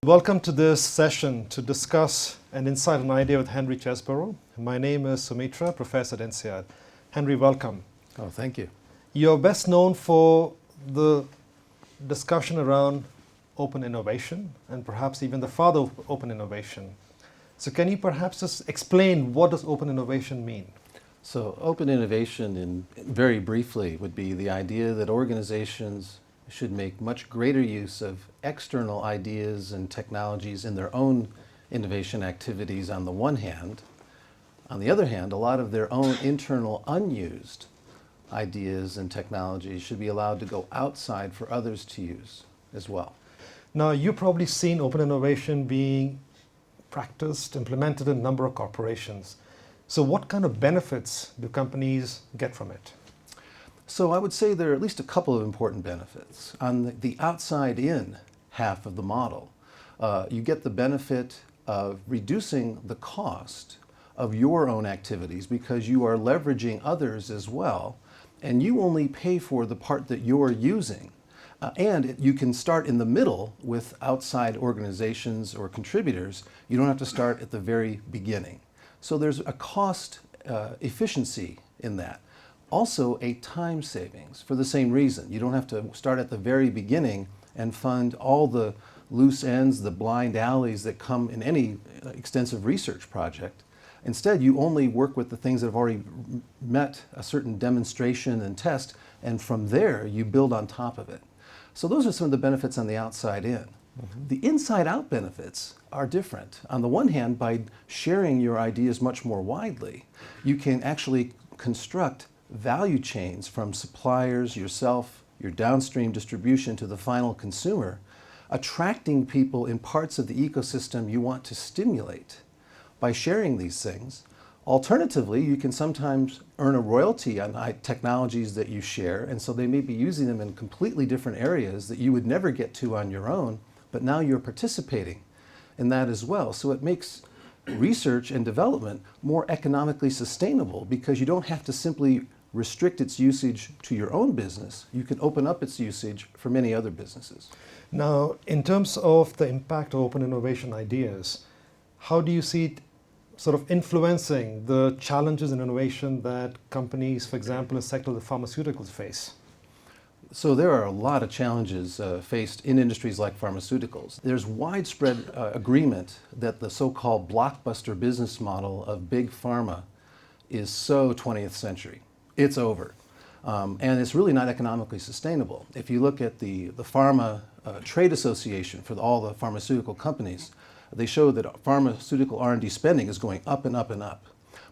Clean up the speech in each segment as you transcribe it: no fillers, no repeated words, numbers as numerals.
Welcome to this session to discuss and insight an idea with Henry Chesbrough. My name is Sumitra, professor at INSEAD. Henry, welcome. Oh, thank you. You're best known for the discussion around open innovation and perhaps even the father of open innovation. So can you perhaps just explain what does open innovation mean? So open innovation, very briefly, would be the idea that organizations should make much greater use of external ideas and technologies in their own innovation activities on the one hand. On the other hand, a lot of their own internal unused ideas and technologies should be allowed to go outside for others to use as well. Now, you've probably seen open innovation being practiced, implemented in a number of corporations. So what kind of benefits do companies get from it? So I would say there are at least a couple of important benefits. On the outside-in half of the model, you get the benefit of reducing the cost of your own activities because you are leveraging others as well, and you only pay for the part that you're using. And you can start in the middle with outside organizations or contributors. You don't have to start at the very beginning. So there's a cost efficiency in that. Also a time savings for the same reason. You don't have to start at the very beginning and fund all the loose ends, the blind alleys that come in any extensive research project. Instead, you only work with the things that have already met a certain demonstration and test, and from there you build on top of it. So those are some of the benefits on the outside in. The inside out benefits are different. On the one hand, by sharing your ideas much more widely, you can actually construct value chains from suppliers, yourself, your downstream distribution to the final consumer, attracting people in parts of the ecosystem you want to stimulate by sharing these things. Alternatively, you can sometimes earn a royalty on technologies that you share, and so they may be using them in completely different areas that you would never get to on your own, but now you're participating in that as well. So it makes research and development more economically sustainable because you don't have to simply restrict its usage to your own business. You can open up its usage for many other businesses. Now, in terms of the impact of open innovation ideas, how do you see it sort of influencing the challenges in innovation that companies, for example, in the sector of the pharmaceuticals face? So there are a lot of challenges faced in industries like pharmaceuticals. There's widespread agreement that the so-called blockbuster business model of big pharma is so 20th century. It's over. And it's really not economically sustainable. If you look at the Pharma Trade Association for all the pharmaceutical companies, they show that pharmaceutical R&D spending is going up and up and up.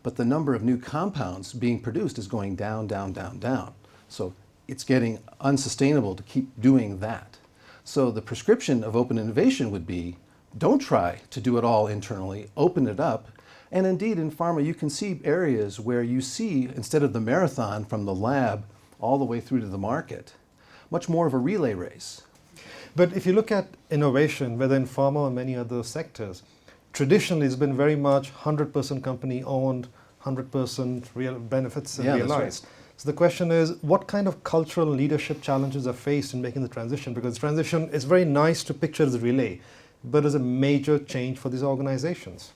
But the number of new compounds being produced is going down, down, down, down. So it's getting unsustainable to keep doing that. So the prescription of open innovation would be, don't try to do it all internally, open it up. And indeed, in pharma, you can see areas where you see, instead of the marathon from the lab all the way through to the market, much more of a relay race. But if you look at innovation, whether in pharma or many other sectors, traditionally it's been very much 100% company owned, 100% real benefits realized. That's right. So the question is, what kind of cultural leadership challenges are faced in making the transition? Because transition is very nice to picture as a relay, but it's a major change for these organizations.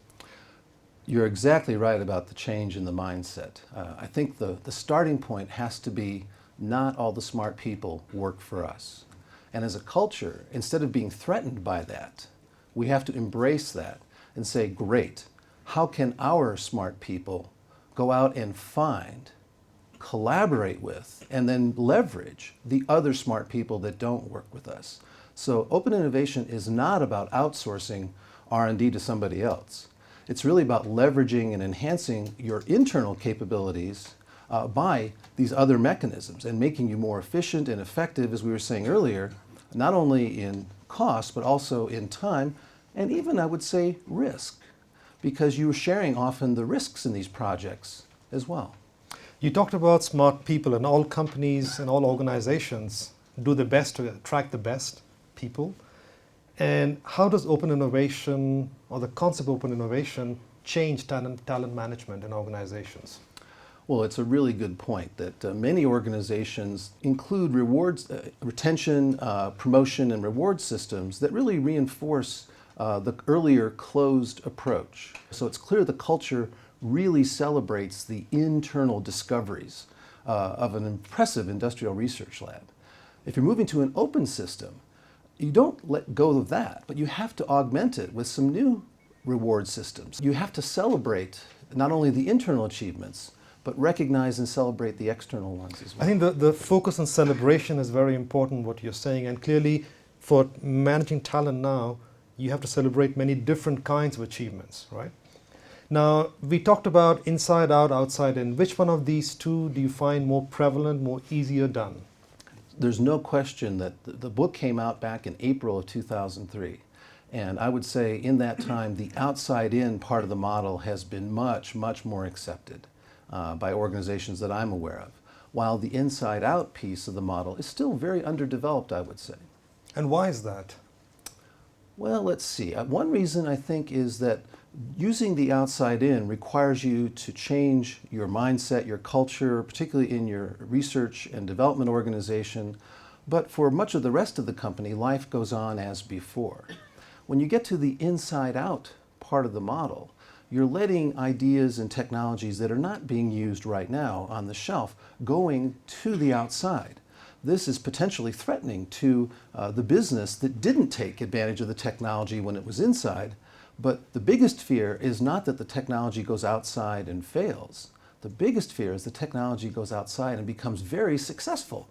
You're exactly right about the change in the mindset. I think the starting point has to be not all the smart people work for us. And as a culture, instead of being threatened by that, we have to embrace that and say, great, how can our smart people go out and find, collaborate with, and then leverage the other smart people that don't work with us? So open innovation is not about outsourcing R&D to somebody else. It's really about leveraging and enhancing your internal capabilities by these other mechanisms and making you more efficient and effective, as we were saying earlier, not only in cost, but also in time, and even, I would say, risk, because you're sharing often the risks in these projects as well. You talked about smart people, and all companies and all organizations do their best to attract the best people. And how does open innovation, or the concept of open innovation, change talent management in organizations? Well, it's a really good point that many organizations include rewards, retention, promotion, and reward systems that really reinforce the earlier closed approach. So it's clear the culture really celebrates the internal discoveries of an impressive industrial research lab. If you're moving to an open system, you don't let go of that, but you have to augment it with some new reward systems. You have to celebrate not only the internal achievements, but recognize and celebrate the external ones as well. I think the focus on celebration is very important, what you're saying, and clearly for managing talent now, you have to celebrate many different kinds of achievements, right? Now, we talked about inside out, outside in. Which one of these two do you find more prevalent, more easier done? There's no question that the book came out back in April of 2003. And I would say in that time, the outside-in part of the model has been much, much more accepted by organizations that I'm aware of, while the inside-out piece of the model is still very underdeveloped, I would say. And why is that? Well, let's see. One reason I think is that using the outside in requires you to change your mindset, your culture, particularly in your research and development organization. But for much of the rest of the company, life goes on as before. When you get to the inside out part of the model, you're letting ideas and technologies that are not being used right now on the shelf going to the outside. This is potentially threatening to the business that didn't take advantage of the technology when it was inside. But the biggest fear is not that the technology goes outside and fails. The biggest fear is the technology goes outside and becomes very successful.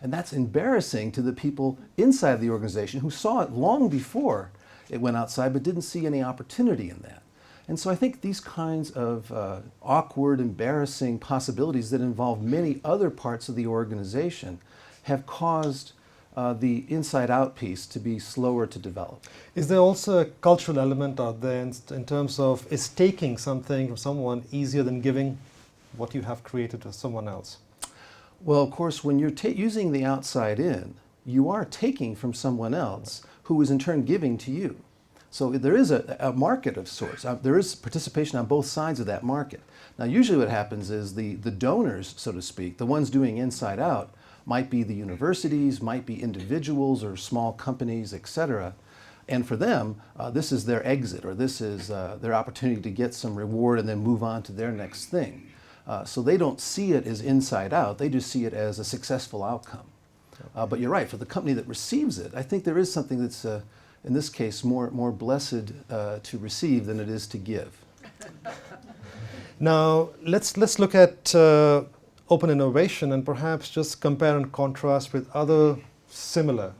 And that's embarrassing to the people inside the organization who saw it long before it went outside but didn't see any opportunity in that. And so I think these kinds of awkward, embarrassing possibilities that involve many other parts of the organization have caused the inside-out piece to be slower to develop. Is there also a cultural element out there in terms of, is taking something from someone easier than giving what you have created to someone else? Well, of course, when you're using the outside in, you are taking from someone else who is in turn giving to you. So there is a market of sorts. There is participation on both sides of that market. Now, usually what happens is the donors, so to speak, the ones doing inside out, might be the universities, might be individuals or small companies, etc. And for them, this is their exit, or this is their opportunity to get some reward and then move on to their next thing. So they don't see it as inside out, they just see it as a successful outcome. But you're right, for the company that receives it, I think there is something that's, in this case, more blessed to receive than it is to give. Now, let's look at open innovation and perhaps just compare and contrast with other similar,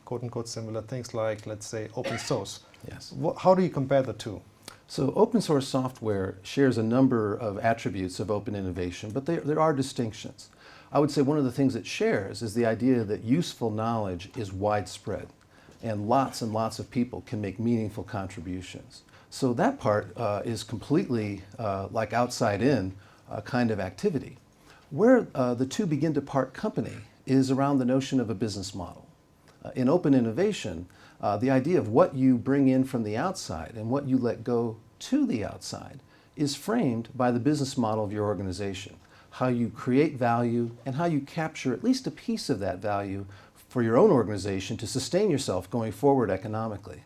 quote-unquote similar things like, let's say, open source. Yes. How do you compare the two? So open source software shares a number of attributes of open innovation, but there are distinctions. I would say one of the things it shares is the idea that useful knowledge is widespread and lots of people can make meaningful contributions. So that part is completely like outside in kind of activity. Where the two begin to part company is around the notion of a business model. In open innovation, the idea of what you bring in from the outside and what you let go to the outside is framed by the business model of your organization, how you create value and how you capture at least a piece of that value for your own organization to sustain yourself going forward economically.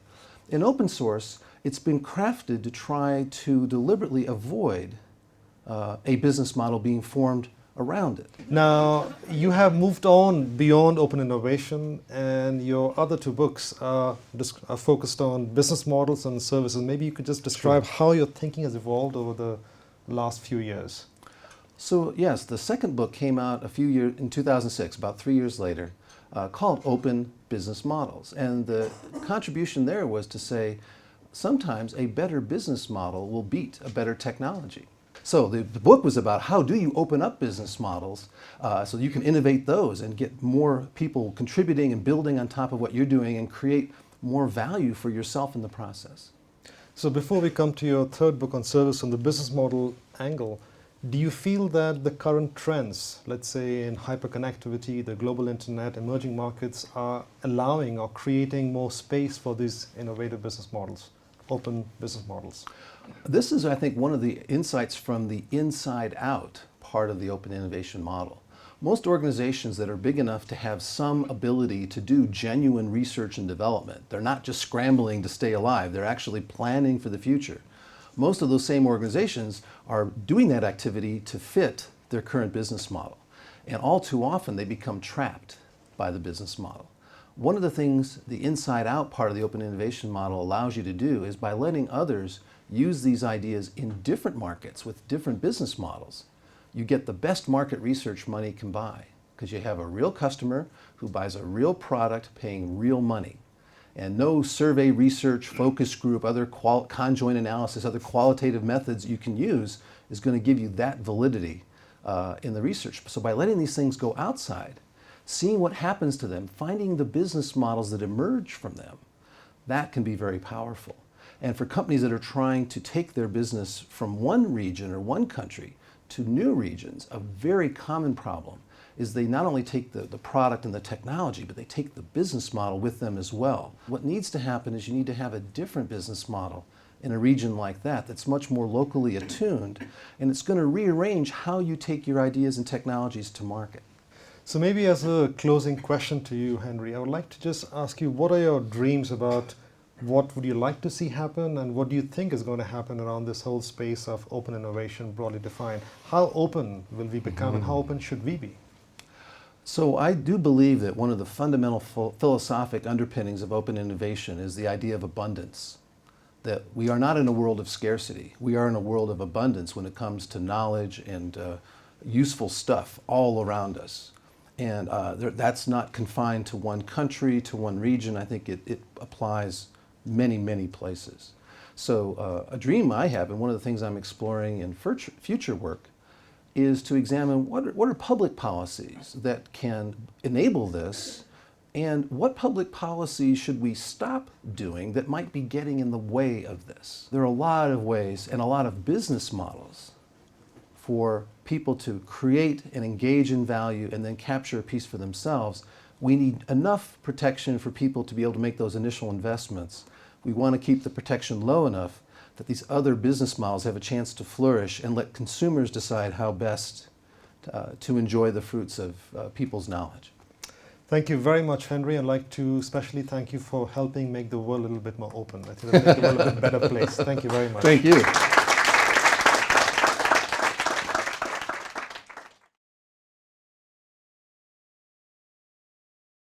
In open source, it's been crafted to try to deliberately avoid a business model being formed around it. Now, you have moved on beyond open innovation, and your other two books are focused on business models and services. Maybe you could just describe how your thinking has evolved over the last few years. So yes, the second book came out in 2006, about 3 years later, called Open Business Models. And the contribution there was to say, sometimes a better business model will beat a better technology. So the book was about how do you open up business models so you can innovate those and get more people contributing and building on top of what you're doing and create more value for yourself in the process. So before we come to your third book on service on the business model angle, do you feel that the current trends, let's say in hyperconnectivity, the global internet, emerging markets, are allowing or creating more space for these innovative business models, open business models? This is, I think, one of the insights from the inside out part of the open innovation model. Most organizations that are big enough to have some ability to do genuine research and development, they're not just scrambling to stay alive, they're actually planning for the future. Most of those same organizations are doing that activity to fit their current business model. And all too often they become trapped by the business model. One of the things the inside-out part of the open innovation model allows you to do is by letting others use these ideas in different markets with different business models, you get the best market research money can buy because you have a real customer who buys a real product paying real money. And no survey research, focus group, other conjoint analysis, other qualitative methods you can use is going to give you that validity in the research. So by letting these things go outside, seeing what happens to them, finding the business models that emerge from them, that can be very powerful. And for companies that are trying to take their business from one region or one country to new regions, a very common problem is they not only take the product and the technology, but they take the business model with them as well. What needs to happen is you need to have a different business model in a region like that that's much more locally attuned, and it's going to rearrange how you take your ideas and technologies to market. So maybe as a closing question to you, Henry, I would like to just ask you, what are your dreams about what would you like to see happen, and what do you think is going to happen around this whole space of open innovation broadly defined? How open will we become, and how open should we be? So I do believe that one of the fundamental philosophic underpinnings of open innovation is the idea of abundance. That we are not in a world of scarcity. We are in a world of abundance when it comes to knowledge and useful stuff all around us. And that's not confined to one country, to one region. I think it applies many, many places. So a dream I have, and one of the things I'm exploring in future work, is to examine what are public policies that can enable this, and what public policies should we stop doing that might be getting in the way of this. There are a lot of ways and a lot of business models for people to create and engage in value and then capture a piece for themselves. We need enough protection for people to be able to make those initial investments. We want to keep the protection low enough that these other business models have a chance to flourish, and let consumers decide how best to enjoy the fruits of people's knowledge. Thank you very much, Henry. I'd like to especially thank you for helping make the world a little bit more open. I think it'll make the world a bit better place. Thank you very much. Thank you.